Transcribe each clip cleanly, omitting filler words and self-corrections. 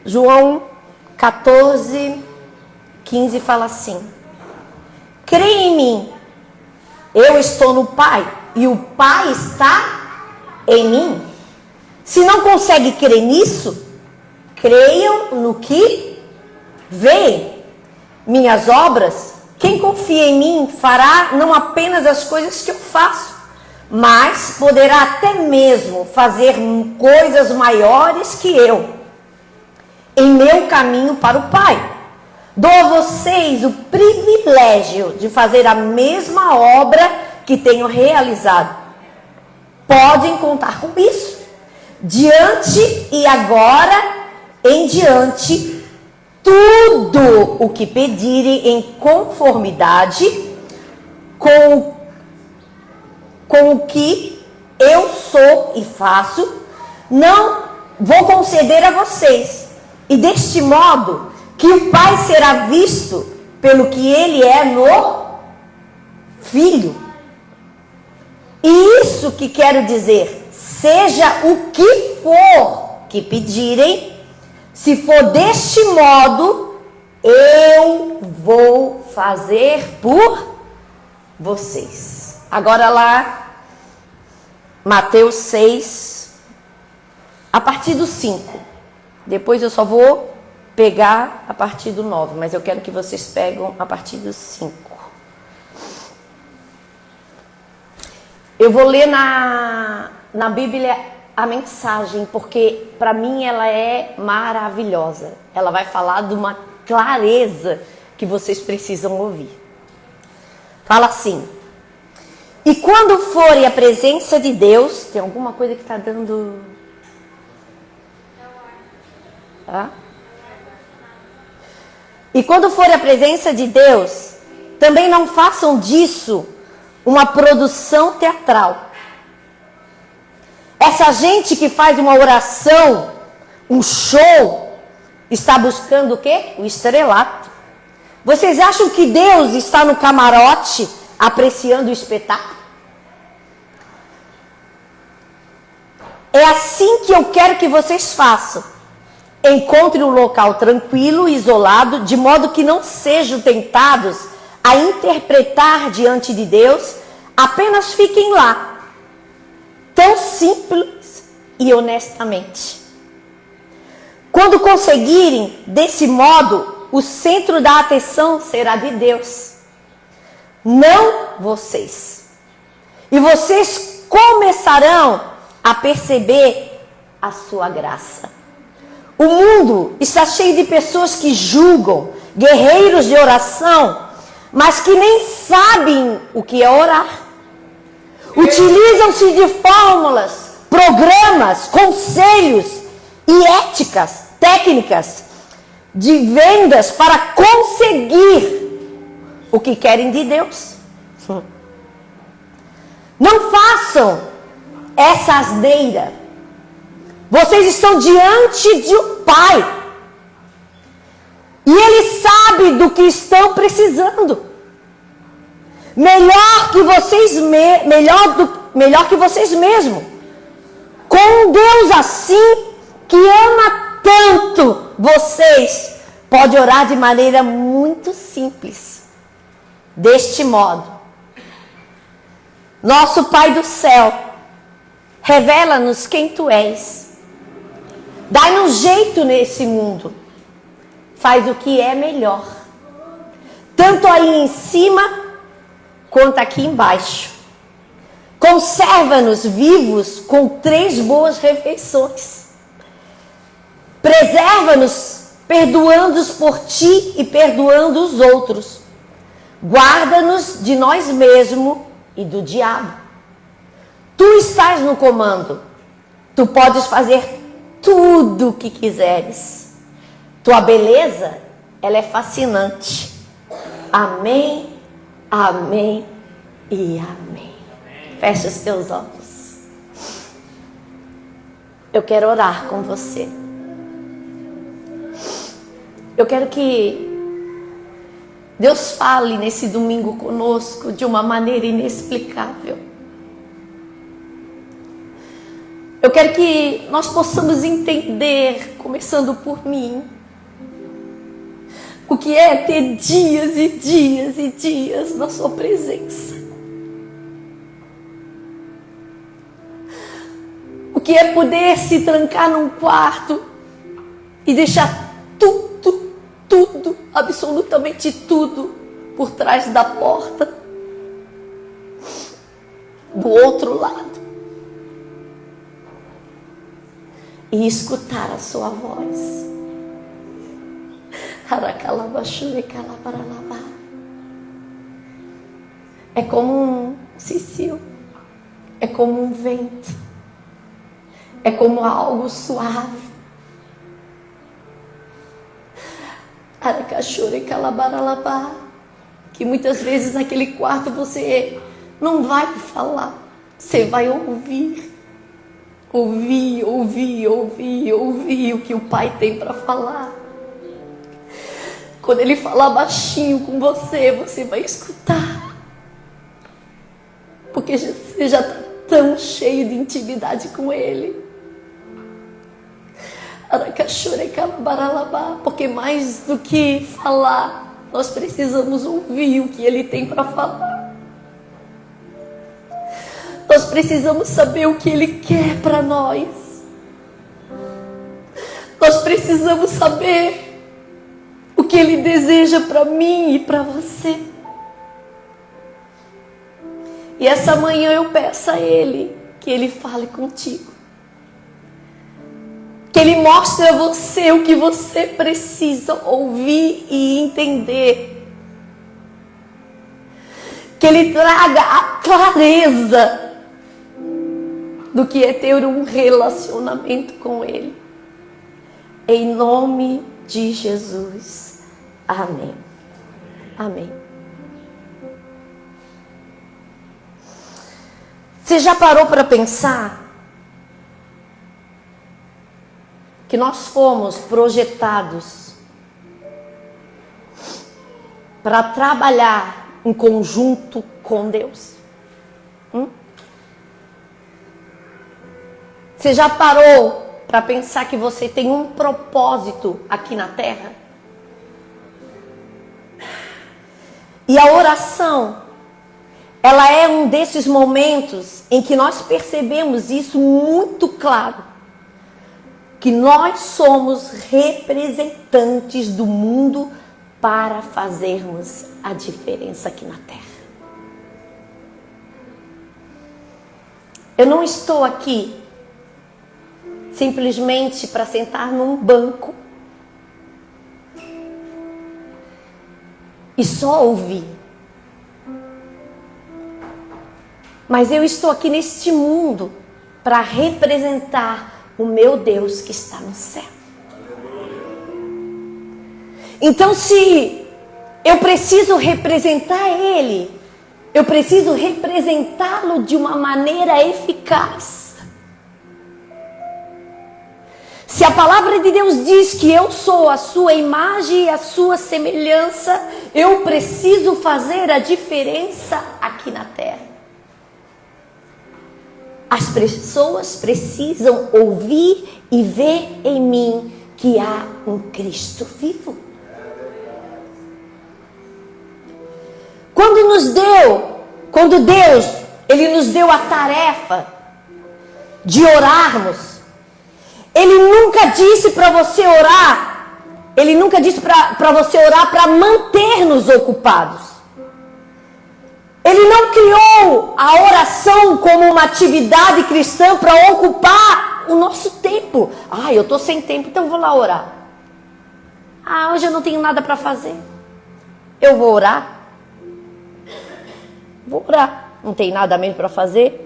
João 14:15 fala assim: creia em mim, eu estou no Pai e o Pai está em mim. Se não consegue crer nisso, creiam no que vê. Minhas obras, quem confia em mim fará não apenas as coisas que eu faço, mas poderá até mesmo fazer coisas maiores que eu, em meu caminho para o Pai. Dou a vocês o privilégio de fazer a mesma obra que tenho realizado. Podem contar com isso. Diante e agora em diante, tudo o que pedirem em conformidade com o que eu sou e faço, não vou conceder a vocês. E deste modo, que o Pai será visto pelo que ele é no Filho. E isso que quero dizer, seja o que for que pedirem, se for deste modo, eu vou fazer por vocês. Agora lá, Mateus 6, a partir do 5. Depois eu só vou pegar a partir do 9, mas eu quero que vocês pegam a partir do 5. Eu vou ler na Bíblia a mensagem, porque para mim ela é maravilhosa. Ela vai falar de uma clareza que vocês precisam ouvir. Fala assim: e quando forem à presença de Deus, tem alguma coisa que está dando... Tá? E quando forem à presença de Deus, também não façam disso uma produção teatral. Essa gente que faz uma oração, um show, está buscando o quê? O estrelato. Vocês acham que Deus está no camarote apreciando o espetáculo? É assim que eu quero que vocês façam. Encontrem um local tranquilo, isolado, de modo que não sejam tentados a interpretar diante de Deus. Apenas fiquem lá, tão simples e honestamente. Quando conseguirem, desse modo, o centro da atenção será de Deus, não vocês. E vocês começarão a perceber a sua graça. O mundo está cheio de pessoas que julgam, guerreiros de oração, mas que nem sabem o que é orar. Utilizam-se de fórmulas, programas, conselhos e éticas, técnicas de vendas para conseguir o que querem de Deus. Não façam essa asneira. Vocês estão diante de um Pai. E Ele sabe do que estão precisando. Melhor que vocês mesmos. Com um Deus assim, que ama tanto vocês, pode orar de maneira muito simples. Deste modo: nosso Pai do céu, revela-nos quem Tu és. Dai-nos jeito nesse mundo. Faz o que é melhor, tanto aí em cima quanto aqui embaixo. Conserva-nos vivos com 3 boas refeições. Preserva-nos perdoando-os por Ti e perdoando os outros. Guarda-nos de nós mesmos e do diabo. Tu estás no comando. Tu podes fazer tudo o que quiseres. Tua beleza, ela é fascinante. Amém, amém e amém. Fecha os teus olhos. Eu quero orar com você. Eu quero que Deus fale nesse domingo conosco de uma maneira inexplicável. Eu quero que nós possamos entender, começando por mim, o que é ter dias e dias e dias na sua presença. O que é poder se trancar num quarto e deixar tudo, absolutamente tudo, por trás da porta, do outro lado, e escutar a sua voz. É como um cicio, é como um vento, é como algo suave. Que muitas vezes naquele quarto você não vai falar, você vai ouvir o que o Pai tem para falar. Quando Ele falar baixinho com você, você vai escutar, porque você já está tão cheio de intimidade com Ele. Porque mais do que falar, nós precisamos ouvir o que Ele tem para falar. Nós precisamos saber o que Ele quer para nós. Nós precisamos saber o que Ele deseja para mim e para você. E essa manhã eu peço a Ele que Ele fale contigo. Que Ele mostre a você o que você precisa ouvir e entender. Que Ele traga a clareza do que é ter um relacionamento com Ele. Em nome de Jesus. Amém. Amém. Você já parou para pensar que nós fomos projetados para trabalhar em conjunto com Deus? Você já parou para pensar que você tem um propósito aqui na terra? E a oração, ela é um desses momentos em que nós percebemos isso muito claro. Que nós somos representantes do mundo para fazermos a diferença aqui na terra. Eu não estou aqui simplesmente para sentar num banco e só ouvir. Mas eu estou aqui neste mundo para representar o meu Deus que está no céu. Então, se eu preciso representar Ele, eu preciso representá-lo de uma maneira eficaz. Se a palavra de Deus diz que eu sou a sua imagem e a sua semelhança, eu preciso fazer a diferença aqui na terra. As pessoas precisam ouvir e ver em mim que há um Cristo vivo. Quando Deus, Ele nos deu a tarefa de orarmos, Ele nunca disse para você orar, Ele nunca disse para você orar para manter-nos ocupados. Ele não criou a oração como uma atividade cristã para ocupar o nosso tempo. Eu estou sem tempo, então vou lá orar. Hoje eu não tenho nada para fazer. Eu vou orar. Vou orar. Não tem nada mesmo para fazer.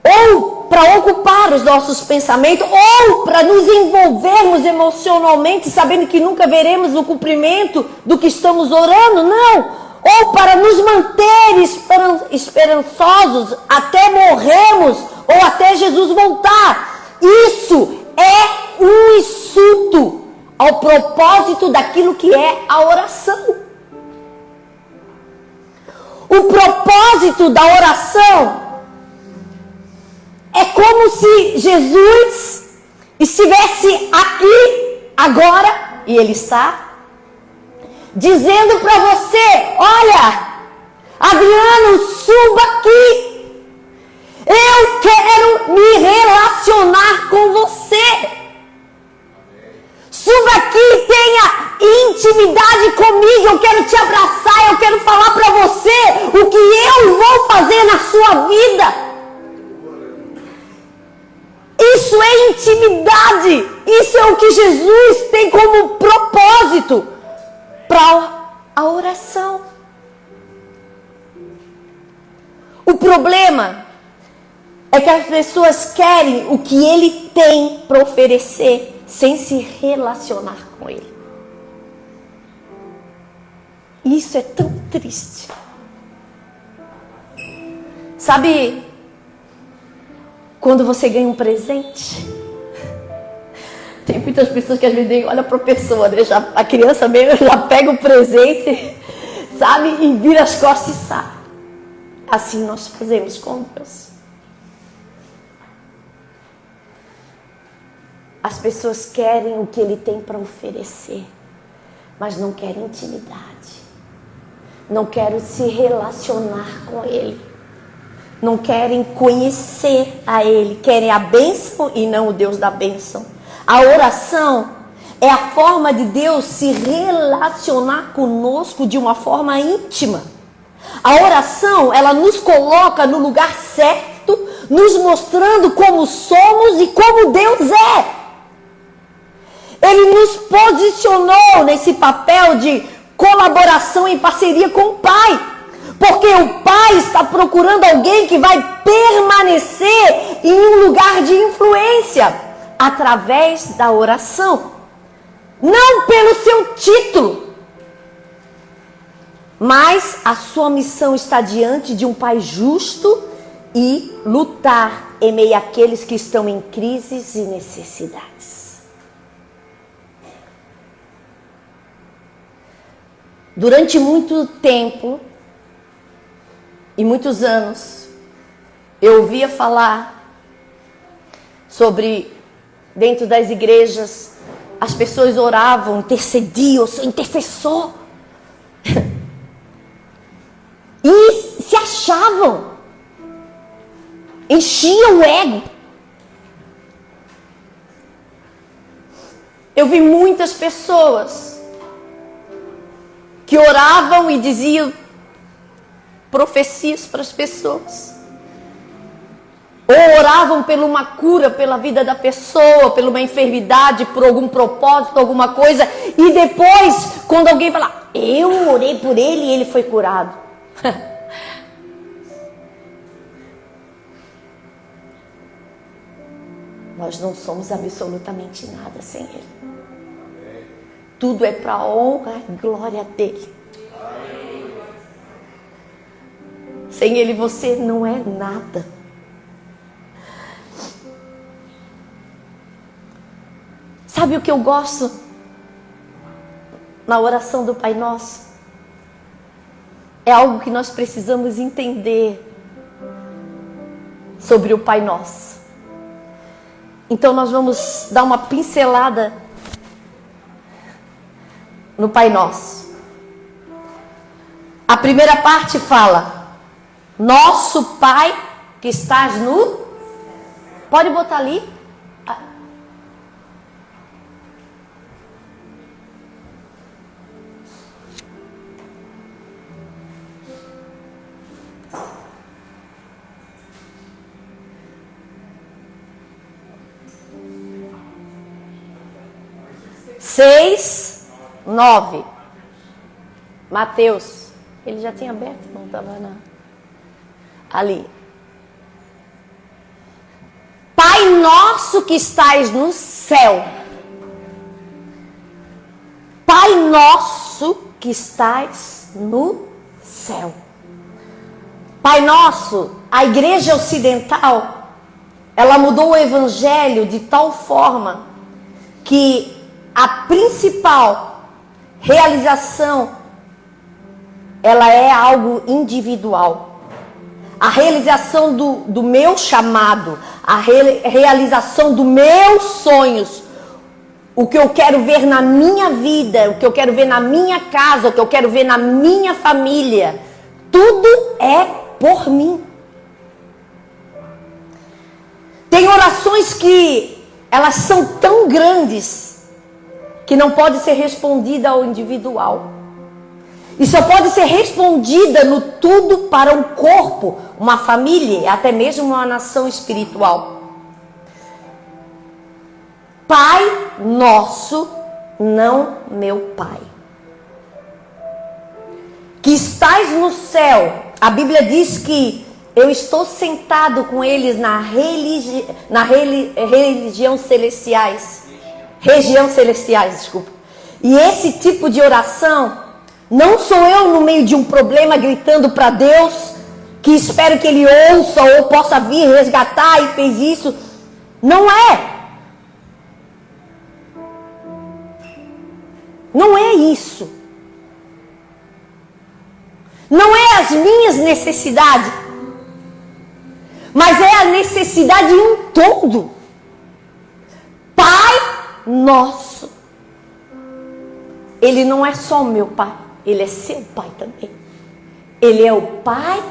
Ou para ocupar os nossos pensamentos, ou para nos envolvermos emocionalmente, sabendo que nunca veremos o cumprimento do que estamos orando. Não. Ou para nos manter esperançosos até morrermos ou até Jesus voltar. Isso é um insulto ao propósito daquilo que é a oração. O propósito da oração É como se Jesus estivesse aqui agora, e Ele está, dizendo para você: olha, Adriano, suba aqui. Eu quero me relacionar com você. Suba aqui e tenha intimidade comigo. Eu quero te abraçar, eu quero falar para você o que eu vou fazer na sua vida. Isso é intimidade. Isso é o que Jesus tem como propósito para a oração. O problema é que as pessoas querem o que Ele tem para oferecer sem se relacionar com Ele. Isso é tão triste. Sabe, quando você ganha um presente, tem muitas pessoas que às vezes olham para a pessoa, né? A criança mesmo já pega o presente, sabe, e vira as costas e sai. Assim nós fazemos com Deus. As pessoas querem o que Ele tem para oferecer, mas não querem intimidade. Não querem se relacionar com Ele. Não querem conhecer a Ele. Querem a bênção e não o Deus da bênção. A oração é a forma de Deus se relacionar conosco de uma forma íntima. A oração, ela nos coloca no lugar certo, nos mostrando como somos e como Deus é. Ele nos posicionou nesse papel de colaboração em parceria com o Pai. Porque o Pai está procurando alguém que vai permanecer em um lugar de influência através da oração. Não pelo seu título, mas a sua missão está diante de um Pai justo e lutar em meio àqueles que estão em crises e necessidades. Durante muito tempo e muitos anos, eu ouvia falar sobre, dentro das igrejas, as pessoas oravam, intercediam, eu sou intercessor. E se achavam, enchiam o ego. Eu vi muitas pessoas que oravam e diziam profecias para as pessoas. Ou oravam por uma cura pela vida da pessoa, por uma enfermidade, por algum propósito, alguma coisa. E depois, quando alguém fala, eu orei por ele e ele foi curado. Nós não somos absolutamente nada sem ele. Tudo é para a honra e glória dele. Sem ele você não é nada. Sabe o que eu gosto na oração do Pai Nosso? É algo que nós precisamos entender sobre o Pai Nosso. Então nós vamos dar uma pincelada no Pai Nosso. A primeira parte fala: nosso Pai que estás no... Pode botar ali. Seis, 9. Mateus. Ele já tinha aberto, não estava ali. Pai nosso que estais no céu. Pai nosso que estais no céu. Pai nosso, a igreja ocidental, ela mudou o evangelho de tal forma que a principal realização, ela é algo individual. A realização do meu chamado, a realização dos meus sonhos, o que eu quero ver na minha vida, o que eu quero ver na minha casa, o que eu quero ver na minha família, tudo é por mim. Tem orações que elas são tão grandes que não pode ser respondida ao individual. E só pode ser respondida no tudo para um corpo, uma família, até mesmo uma nação espiritual. Pai nosso, não meu Pai, que estás no céu. A Bíblia diz que eu estou sentado com eles na região celestiais. Região celestiais, desculpa. E esse tipo de oração, não sou eu no meio de um problema gritando para Deus, que espero que Ele ouça ou possa vir resgatar e fez isso. Não é. Não é isso. Não é as minhas necessidades, mas é a necessidade em um todo. Pai nosso. Ele não é só o meu Pai, Ele é seu Pai também. Ele é o Pai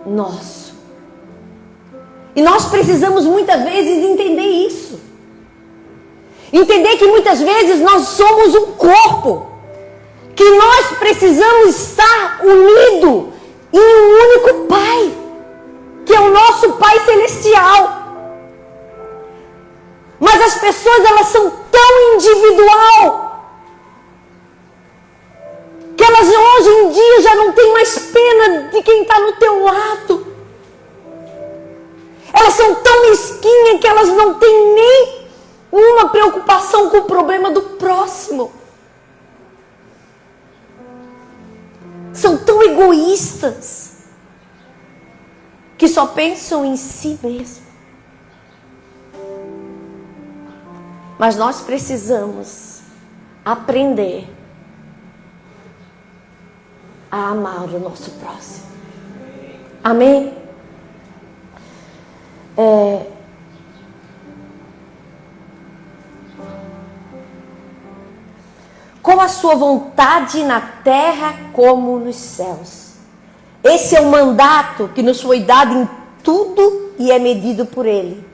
nosso. E nós precisamos muitas vezes entender isso. Entender que muitas vezes nós somos um corpo, que nós precisamos estar unidos em um único Pai, que é o nosso Pai Celestial. Mas as pessoas, elas são tão individual, que elas hoje em dia já não têm mais pena de quem está no teu lado. Elas são tão mesquinhas que elas não têm nem uma preocupação com o problema do próximo. São tão egoístas que só pensam em si mesmo. Mas nós precisamos aprender a amar o nosso próximo. Amém? Com a sua vontade na terra como nos céus. Esse é o mandato que nos foi dado em tudo e é medido por Ele.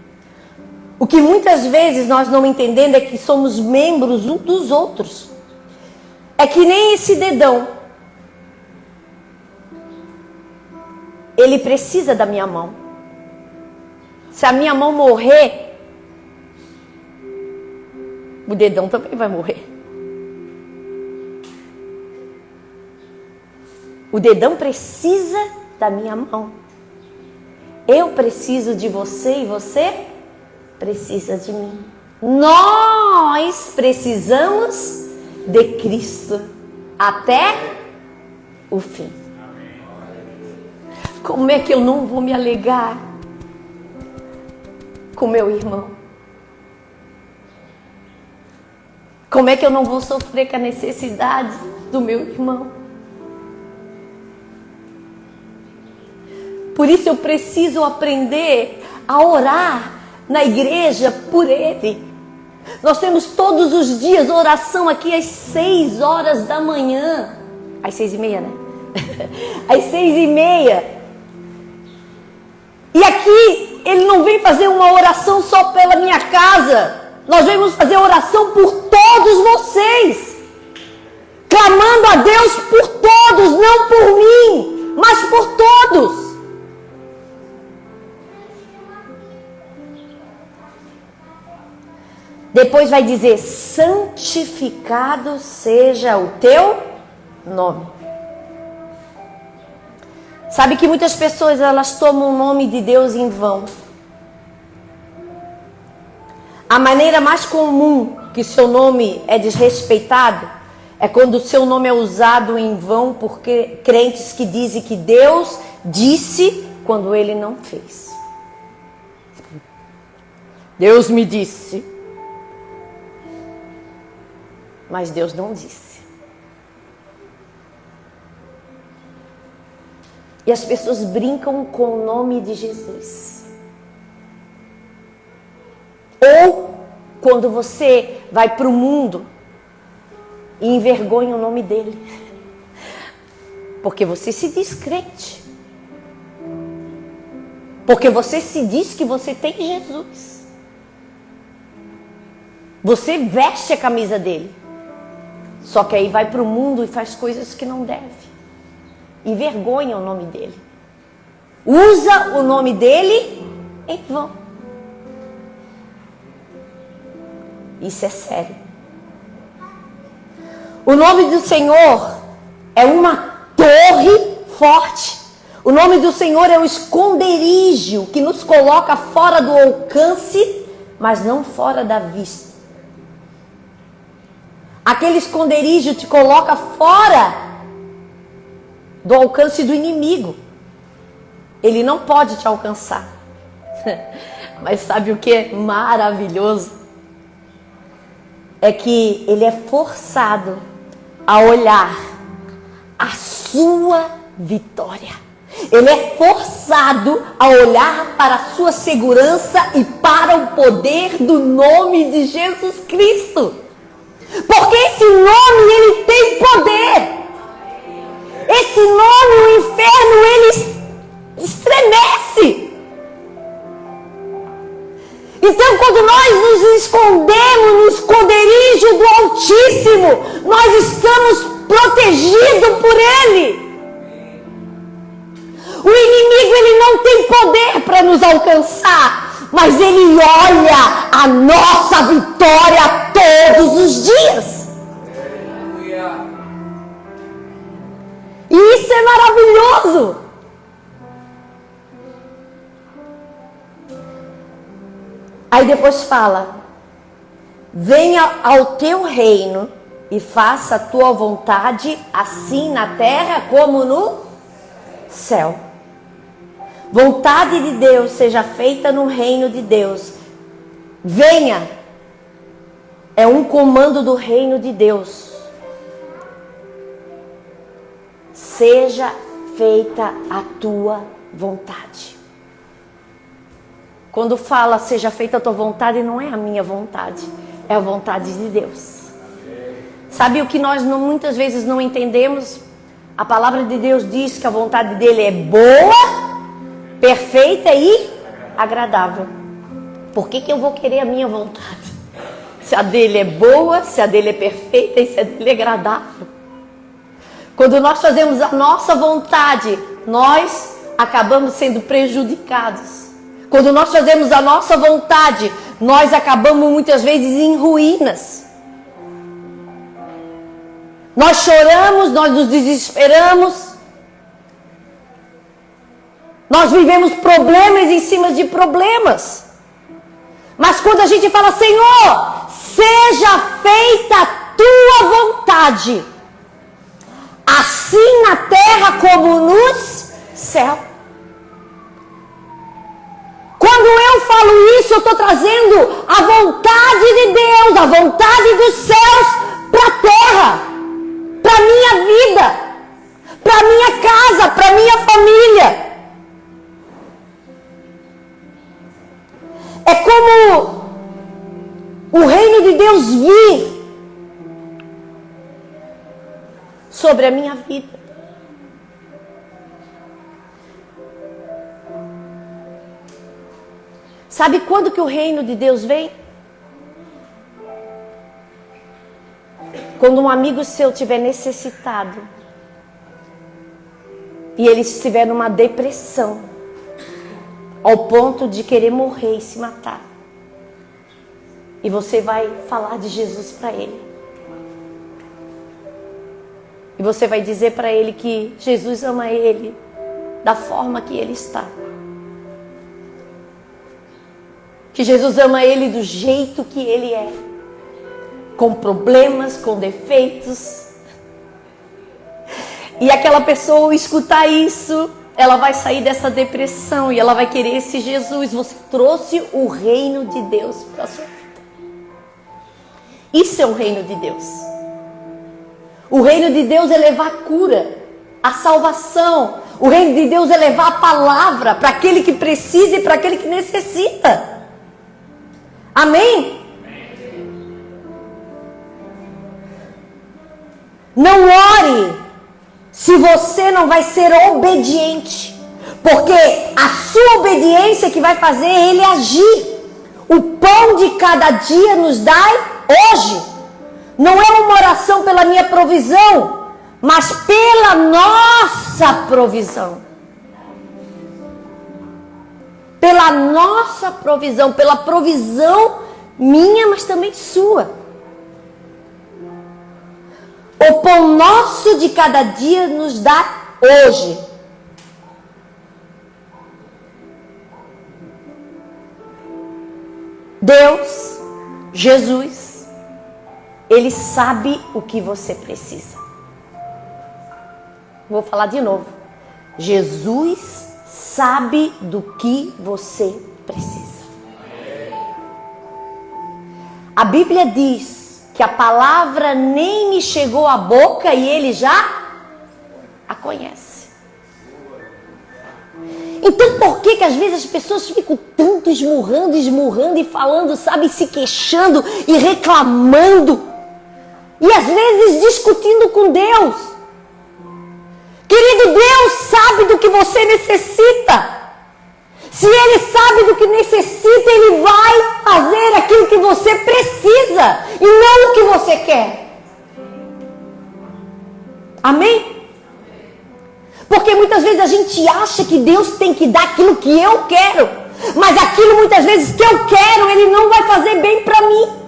O que muitas vezes nós não entendemos é que somos membros uns dos outros. É que nem esse dedão. Ele precisa da minha mão. Se a minha mão morrer, o dedão também vai morrer. O dedão precisa da minha mão. Eu preciso de você e você precisa de mim. Nós precisamos de Cristo até o fim. Como é que eu não vou me alegar com meu irmão? Como é que eu não vou sofrer com a necessidade do meu irmão? Por isso eu preciso aprender a orar na igreja por ele. Nós temos todos os dias oração aqui às 6 horas da manhã. Às 6:30, né? Às 6:30. E aqui ele não vem fazer uma oração só pela minha casa. Nós vamos fazer oração por todos vocês. Clamando a Deus por todos, não por mim, mas por todos. Depois vai dizer, santificado seja o teu nome. Sabe que muitas pessoas, elas tomam o nome de Deus em vão. A maneira mais comum que seu nome é desrespeitado é quando o seu nome é usado em vão por crentes que dizem que Deus disse quando ele não fez. Deus me disse. Mas Deus não disse. E as pessoas brincam com o nome de Jesus. quando você vai para o mundo e envergonha o nome dele. Porque você se diz crente. Porque você se diz que você tem Jesus. Você veste a camisa dele. Só que aí vai para o mundo e faz coisas que não deve. Envergonha o nome dele. Usa o nome dele em vão. Isso é sério. O nome do Senhor é uma torre forte. O nome do Senhor é o esconderijo que nos coloca fora do alcance, mas não fora da vista. Aquele esconderijo te coloca fora do alcance do inimigo. Ele não pode te alcançar. Mas sabe o que é maravilhoso? É que ele é forçado a olhar a sua vitória. Ele é forçado a olhar para a sua segurança e para o poder do nome de Jesus Cristo. Porque esse nome, ele tem poder. Esse nome, o inferno, ele estremece. Então, quando nós nos escondemos no esconderijo do Altíssimo, nós estamos protegidos por Ele. O inimigo, ele não tem poder para nos alcançar, mas ele olha a nossa vitória todos os dias. E isso é maravilhoso. Aí depois fala: venha ao teu reino e faça a tua vontade, assim na terra como no céu. Vontade de Deus seja feita no reino de Deus. Venha. É um comando do reino de Deus. Seja feita a tua vontade. Quando fala seja feita a tua vontade, não é a minha vontade, é a vontade de Deus. Sabe o que nós muitas vezes não entendemos? A palavra de Deus diz que a vontade dele é boa, perfeita e agradável. Por que eu vou querer a minha vontade? Se a dele é boa, se a dele é perfeita e se a dele é agradável. Quando nós fazemos a nossa vontade, nós acabamos sendo prejudicados. Quando nós fazemos a nossa vontade, nós acabamos muitas vezes em ruínas. Nós choramos, nós nos desesperamos. Nós vivemos problemas em cima de problemas. Mas quando a gente fala, Senhor, seja feita a tua vontade, assim na terra como nos céus. Quando eu falo isso, eu estou trazendo a vontade de Deus, a vontade dos céus para a terra, para a minha vida, para a minha casa, para a minha família. É como o reino de Deus vir sobre a minha vida. Sabe quando que o reino de Deus vem? Quando um amigo seu estiver necessitado e ele estiver numa depressão, ao ponto de querer morrer e se matar, e você vai falar de Jesus para ele, e você vai dizer para ele que Jesus ama ele da forma que ele está, que Jesus ama ele do jeito que ele é, com problemas, com defeitos. E aquela pessoa, ao escutar isso, ela vai sair dessa depressão e ela vai querer esse Jesus. Você trouxe o reino de Deus para a sua vida. Isso é o reino de Deus. O reino de Deus é levar a cura, a salvação. O reino de Deus é levar a palavra para aquele que precisa e para aquele que necessita. Amém? Não ore se você não vai ser obediente. Porque a sua obediência que vai fazer ele agir. O pão de cada dia nos dai hoje. Não é uma oração pela minha provisão, mas pela nossa provisão. Pela nossa provisão, pela provisão minha, mas também sua. O pão nosso de cada dia nos dá hoje. Deus, Jesus, Ele sabe o que você precisa. Vou falar de novo. Jesus sabe do que você precisa. A Bíblia diz que a palavra nem me chegou à boca e Ele já a conhece. Então por que às vezes as pessoas ficam tanto esmurrando e falando, sabe, se queixando e reclamando? E às vezes discutindo com Deus. Querido, Deus sabe do que você necessita. Se Ele sabe do que necessita, Ele vai fazer aquilo que você precisa e não o que você quer. Amém? Porque muitas vezes a gente acha que Deus tem que dar aquilo que eu quero. Mas aquilo muitas vezes que eu quero, Ele não vai fazer bem para mim.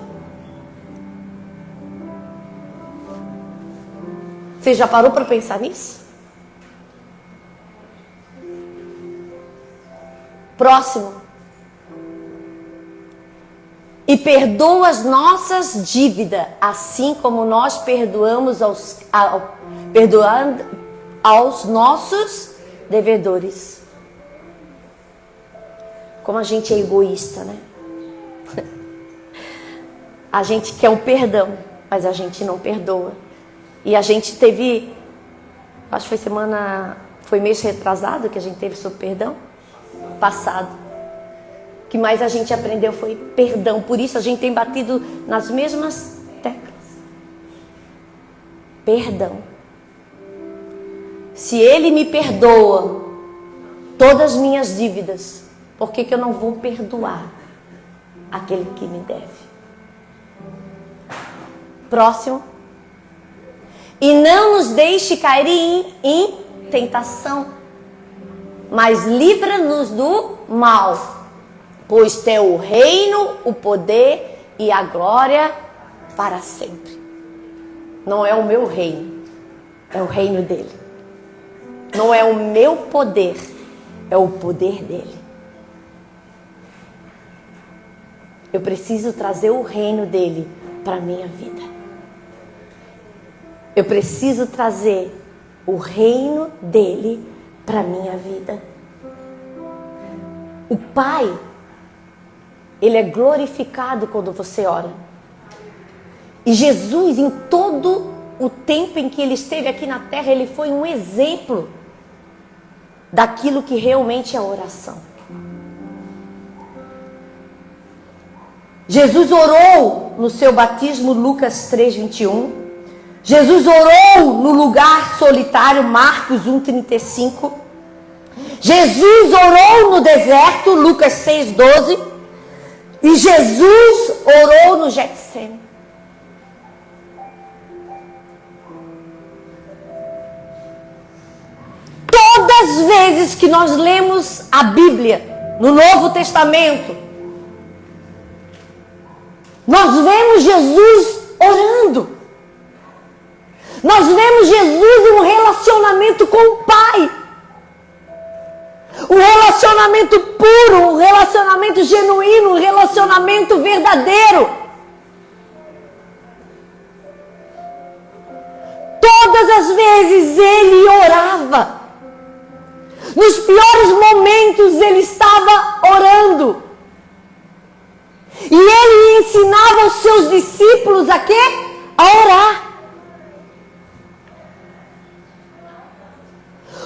Você já parou para pensar nisso? Próximo. E perdoa as nossas dívidas, assim como nós perdoamos aos nossos devedores. Como a gente é egoísta, né? A gente quer um perdão, mas a gente não perdoa. E a gente teve, acho que foi mês retrasado que a gente teve sobre perdão. Passado. O que mais a gente aprendeu foi perdão. Por isso a gente tem batido nas mesmas teclas. Perdão. Se Ele me perdoa todas as minhas dívidas, por que eu não vou perdoar aquele que me deve? Próximo. E não nos deixe cair em tentação, mas livra-nos do mal, pois teu o reino, o poder e a glória para sempre. Não é o meu reino, é o reino dele. Não é o meu poder, é o poder dele. Eu preciso trazer o reino dele para a minha vida. Eu preciso trazer o reino dele para a minha vida. O Pai, Ele é glorificado quando você ora. E Jesus, em todo o tempo em que Ele esteve aqui na terra, Ele foi um exemplo daquilo que realmente é oração. Jesus orou no seu batismo, Lucas 3:21. Jesus orou no lugar solitário, Marcos 1:35. Jesus orou no deserto, Lucas 6:12. E Jesus orou no Getsemane. Todas as vezes que nós lemos a Bíblia, no Novo Testamento, nós vemos Jesus orando. Nós vemos Jesus em um relacionamento com o Pai. Um relacionamento puro, um relacionamento genuíno, um relacionamento verdadeiro. Todas as vezes Ele orava. Nos piores momentos Ele estava orando. E Ele ensinava aos seus discípulos a quê? A orar.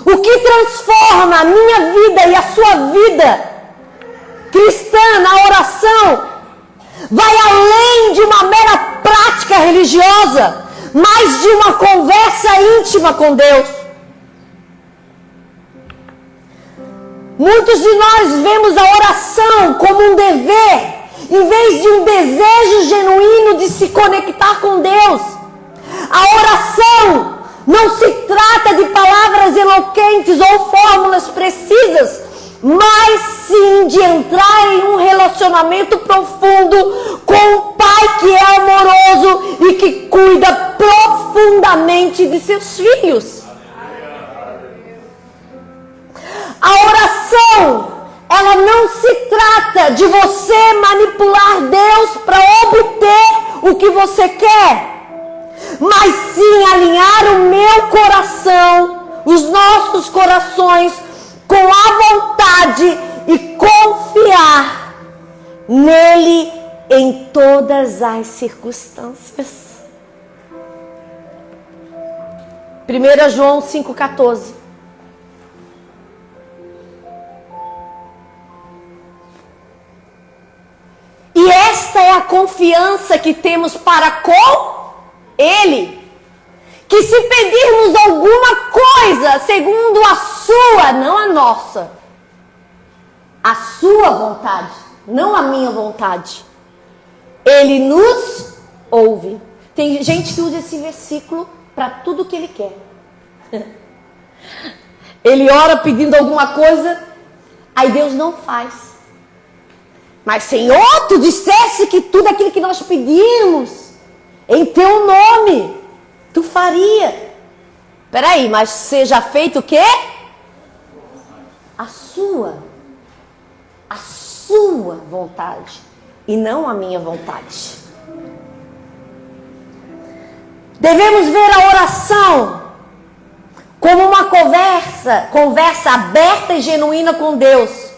O que transforma a minha vida e a sua vida cristã na oração vai além de uma mera prática religiosa, mas de uma conversa íntima com Deus. Muitos de nós vemos a oração como um dever, em vez de um desejo genuíno de se conectar com Deus. A oração não se trata de palavras eloquentes ou fórmulas precisas, mas sim de entrar em um relacionamento profundo com o Pai que é amoroso e que cuida profundamente de seus filhos. A oração, ela não se trata de você manipular Deus para obter o que você quer, mas sim alinhar o meu coração, os nossos corações, com a vontade e confiar nele em todas as circunstâncias. 1 João 5,14. E esta é a confiança que temos para com Ele, que se pedirmos alguma coisa segundo a sua, não a nossa, a sua vontade, não a minha vontade, Ele nos ouve. Tem gente que usa esse versículo para tudo que ele quer. Ele ora pedindo alguma coisa, aí Deus não faz. Mas Senhor, tu disseste que tudo aquilo que nós pedimos em teu nome, tu faria. Peraí, mas seja feito o quê? A sua vontade e não a minha vontade. Devemos ver a oração como uma conversa aberta e genuína com Deus.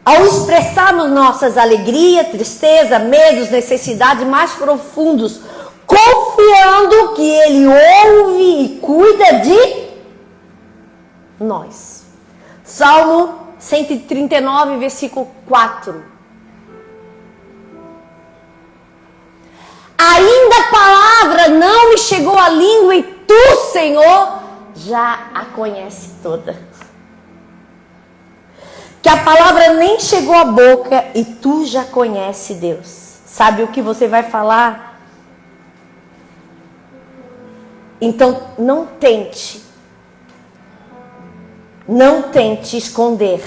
Ao expressarmos nossas alegrias, tristeza, medos, necessidades mais profundos, confiando que Ele ouve e cuida de nós. Salmo 139, versículo 4. Ainda a palavra não me chegou à língua e tu, Senhor, já a conhece toda. Que a palavra nem chegou à boca e tu já conhece Deus. Sabe o que você vai falar? Então não tente esconder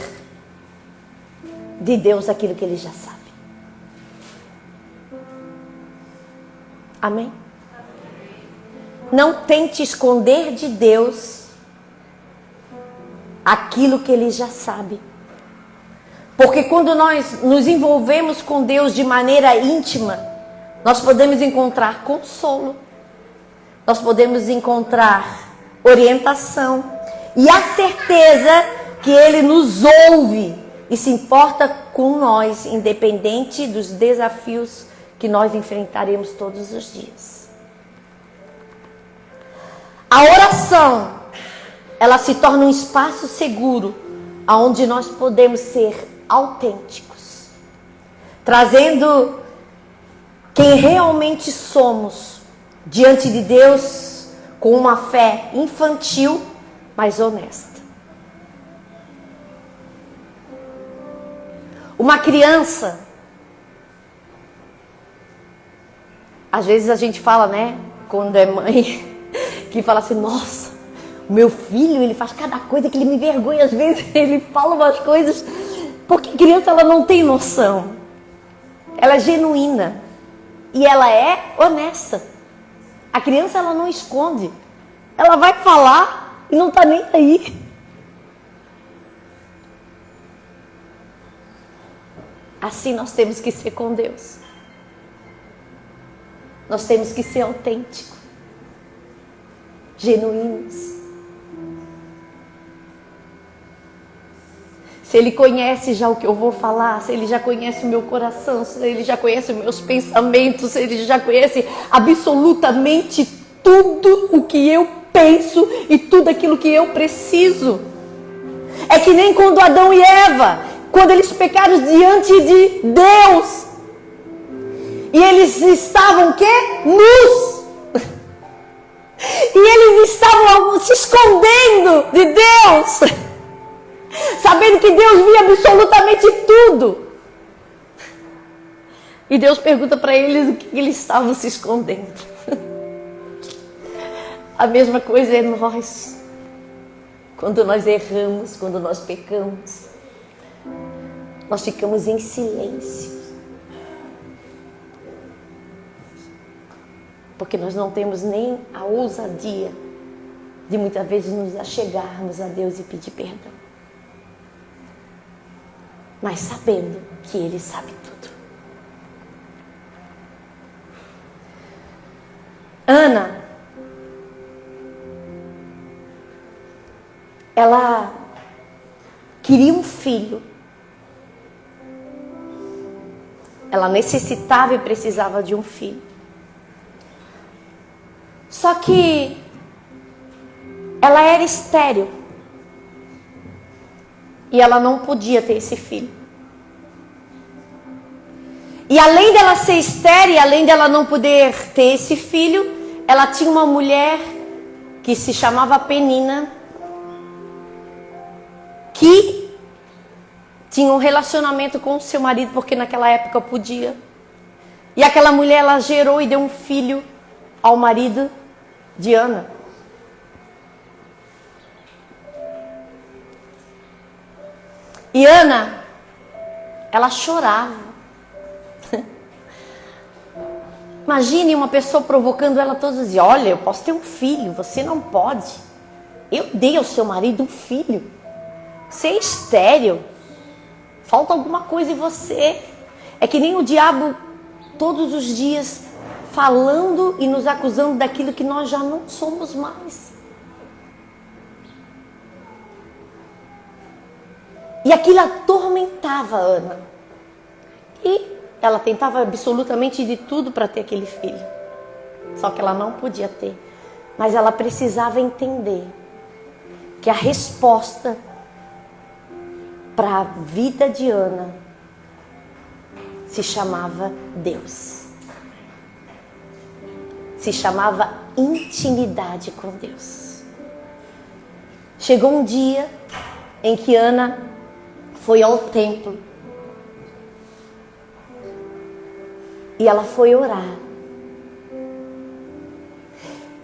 de Deus aquilo que Ele já sabe. Amém? Não tente esconder de Deus aquilo que Ele já sabe. Porque quando nós nos envolvemos com Deus de maneira íntima, nós podemos encontrar consolo, nós podemos encontrar orientação e a certeza que Ele nos ouve e se importa com nós, independente dos desafios que nós enfrentaremos todos os dias. A oração, ela se torna um espaço seguro, onde nós podemos ser autênticos, trazendo quem realmente somos diante de Deus com uma fé infantil, mas honesta. Uma criança, às vezes a gente fala, né, quando é mãe, que fala assim, nossa, o meu filho, ele faz cada coisa que ele me envergonha, às vezes ele fala umas coisas, porque criança ela não tem noção, ela é genuína e ela é honesta. A criança ela não esconde, ela vai falar e não está nem aí. Assim nós temos que ser com Deus. Nós temos que ser autênticos, genuínos. Se Ele conhece já o que eu vou falar, se Ele já conhece o meu coração, se Ele já conhece os meus pensamentos, se Ele já conhece absolutamente tudo o que eu penso e tudo aquilo que eu preciso. É que nem quando Adão e Eva, quando eles pecaram diante de Deus, e eles estavam o quê? Nus. se escondendo de Deus, sabendo que Deus via absolutamente tudo. E Deus pergunta para eles o que eles estavam se escondendo. A mesma coisa é nós. Quando nós erramos, quando nós pecamos, nós ficamos em silêncio. Porque nós não temos nem a ousadia de muitas vezes nos achegarmos a Deus e pedir perdão. Mas sabendo que Ele sabe tudo. Ana, ela queria um filho. Ela necessitava e precisava de um filho. Só que ela era estéril. E ela não podia ter esse filho. E além dela ser estéril, além dela não poder ter esse filho, ela tinha uma mulher que se chamava Penina, que tinha um relacionamento com o seu marido, porque naquela época podia. E aquela mulher, ela gerou e deu um filho ao marido de Ana. E Ana, ela chorava. Imagine uma pessoa provocando ela todos os dias. Olha, eu posso ter um filho, você não pode. Eu dei ao seu marido um filho. Você é estéril. Falta alguma coisa em você. É que nem o diabo todos os dias falando e nos acusando daquilo que nós já não somos mais. E aquilo atormentava a Ana. E ela tentava absolutamente de tudo para ter aquele filho. Só que ela não podia ter. Mas ela precisava entender que a resposta para a vida de Ana se chamava Deus. Se chamava intimidade com Deus. Chegou um dia em que Ana foi ao templo. E ela foi orar.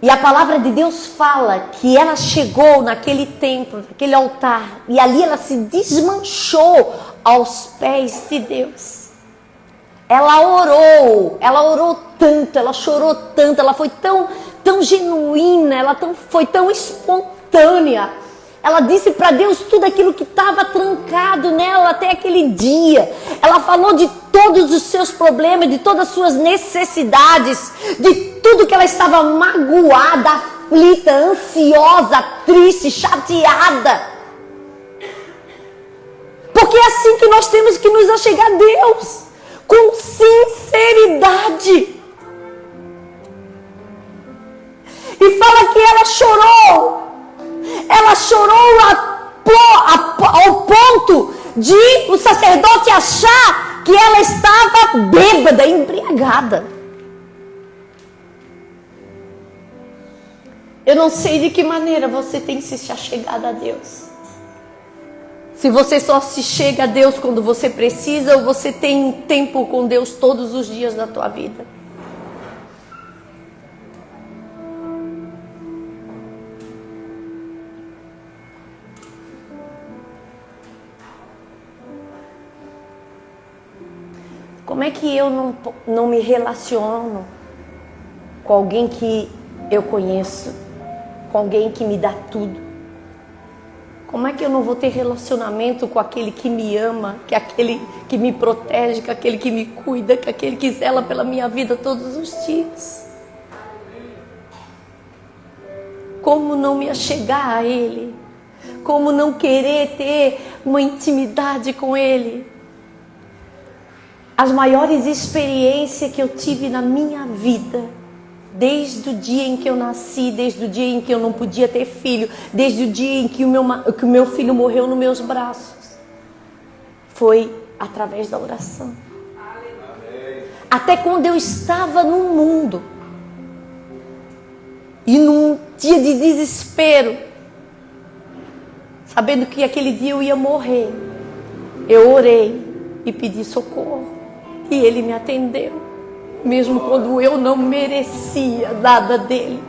E a palavra de Deus fala que ela chegou naquele templo, naquele altar, e ali ela se desmanchou aos pés de Deus. Ela orou tanto, ela chorou tanto, ela foi tão genuína, ela foi tão espontânea. Ela disse para Deus tudo aquilo que estava trancado nela até aquele dia. Ela falou de todos os seus problemas, de todas as suas necessidades, de tudo que ela estava magoada, aflita, ansiosa, triste, chateada. Porque é assim que nós temos que nos achegar a Deus, com sinceridade. E fala que ela chorou. Ela chorou ao ponto de o sacerdote achar que ela estava bêbada, embriagada. Eu não sei de que maneira você tem se achegado a Deus. Se você só se chega a Deus quando você precisa, ou você tem tempo com Deus todos os dias da tua vida. Como é que eu não me relaciono com alguém que eu conheço, com alguém que me dá tudo? Como é que eu não vou ter relacionamento com aquele que me ama, que é aquele que me protege, que é aquele que me cuida, que é aquele que zela pela minha vida todos os dias? Como não me achegar a Ele? Como não querer ter uma intimidade com Ele? As maiores experiências que eu tive na minha vida, desde o dia em que eu nasci, desde o dia em que eu não podia ter filho, desde o dia em que o meu filho morreu nos meus braços, foi através da oração. Até quando eu estava no mundo e não dia de desespero, sabendo que aquele dia eu ia morrer, eu orei e pedi socorro. E Ele me atendeu, mesmo quando eu não merecia nada dEle.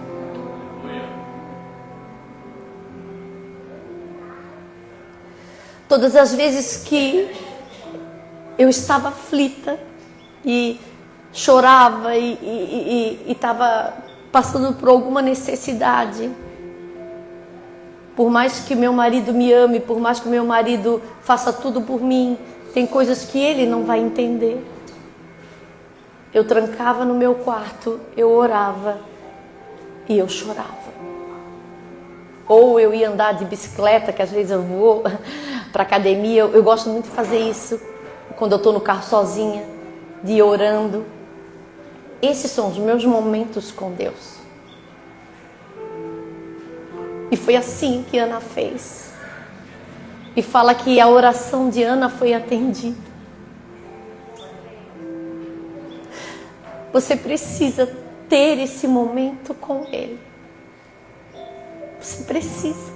Todas as vezes que eu estava aflita e chorava e estava passando por alguma necessidade, por mais que meu marido me ame, por mais que meu marido faça tudo por mim, tem coisas que ele não vai entender. Eu trancava no meu quarto, eu orava e eu chorava. Ou eu ia andar de bicicleta, que às vezes eu vou para academia, eu gosto muito de fazer isso, quando eu estou no carro sozinha, de ir orando. Esses são os meus momentos com Deus. E foi assim que Ana fez. E fala que a oração de Ana foi atendida. Você precisa ter esse momento com Ele. Você precisa.